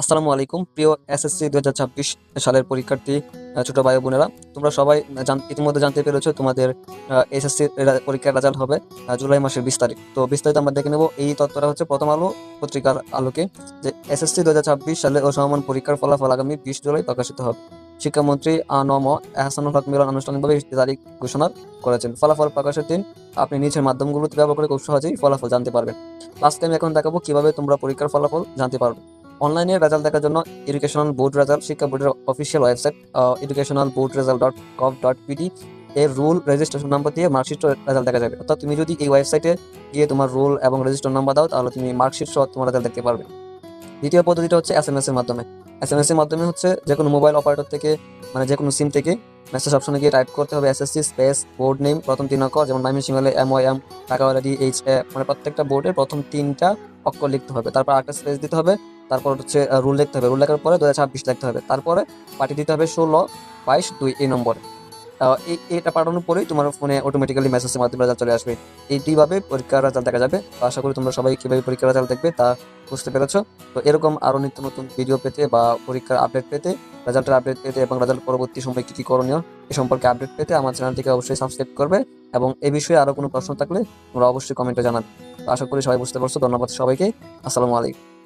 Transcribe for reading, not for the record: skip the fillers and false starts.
আসসালামু আলাইকুম প্রিয় এসএসসি 2026 সালের পরীক্ষার্থী ছোট ভাই ও বোনেরা, তোমরা সবাই ইতিমধ্যে জানতে পেরেছো তোমাদের এসএসসি পরীক্ষার রেজাল্ট হবে জুলাই মাসের 20 তারিখ। তো বিস্তারিত আমরা দেখে নেব। এই তথ্যটা হচ্ছে প্রথম আলো পত্রিকার আলোকে, যে এসএসসি 2026 সালে ও সমমান পরীক্ষার ফলাফল আগামী 20 জুলাই প্রকাশিত হবে। শিক্ষামন্ত্রী আনম এহসানুল হক মিলন আনুষ্ঠানিকভাবে এই তারিখ ঘোষণা করেছেন। ফলাফল প্রকাশের দিন আপনি নিচের মাধ্যমগুলোতে ব্যবহার করে খুব সহজেই ফলাফল জানতে পারবেন। আজকে আমি এখন দেখাবো কিভাবে তোমরা পরীক্ষার ফলাফল জানতে পারবে। অনলাইনে রেজাল্ট দেখার জন্য এডুকেশনাল বোর্ড রেজাল্ট, শিক্ষা বোর্ডের অফিসিয়াল ওয়েবসাইট educationalboardresult.gov.pd এর রুল রেজিস্ট্রেশন নাম্বার দিয়ে মার্কশিট রেজাল্ট দেখা যাবে। অর্থাৎ তুমি যদি এই ওয়েবসাইটে গিয়ে তোমার রুল এবং রেজিস্ট্রেশন নাম্বার দাও, তাহলে তুমি মার্কশিট সহ তোমার রেজাল্ট দেখতে পারবে। দ্বিতীয় পদ্ধতিটা হচ্ছে এসএমএস এর মাধ্যমে। এসএমএস এর মাধ্যমে হচ্ছে যে কোনো মোবাইল অপারেটর থেকে, মানে যে কোনো সিম থেকে মেসেজ অপশনে গিয়ে টাইপ করতে হবে এসএসসি স্পেস বোর্ড নেম প্রথম 3 অক্ষর, যেমন ময়মনসিংহ হলে MYM, ঢাকা DHA, মানে প্রত্যেকটা বোর্ডের প্রথম 3টা অক্ষর লিখতে হবে। তারপর একটা স্পেস দিতে হবে, তারপর হচ্ছে রুল লিখতে হবে, রুল লেখার পরে 2026 লিখতে হবে, তারপরে পাঠিয়ে দিতে হবে 1622 এই নম্বরে। এটা পাঠানোর পরেই তোমার ফোনে অটোমেটিক্যালি মেসেজের মাধ্যমে রেজাল্ট চলে আসবে। এইভাবে পরীক্ষার রেজাল্ট দেখা যাবে। তো আশা করি তোমরা সবাই কিভাবে পরীক্ষার রেজাল্ট দেখবে তা বুঝতে পেরেছো। তো এরকম আরো নিত্য নতুন ভিডিও পেতে বা পরীক্ষার আপডেট পেতে, রেজাল্টের আপডেট পেতে এবং রেজাল্ট পরবর্তী সময় কি কি করণীয় এ সম্পর্কে আপডেট পেতে আমার চ্যানেলটিকে অবশ্যই সাবস্ক্রাইব করবে, এবং এই বিষয়ে আরো কোনো প্রশ্ন থাকলে তোমরা অবশ্যই কমেন্টে জানাবে। তো আশা করি সবাই বুঝতে পারছো। ধন্যবাদ সবাইকে। আসসালামু আলাইকুম।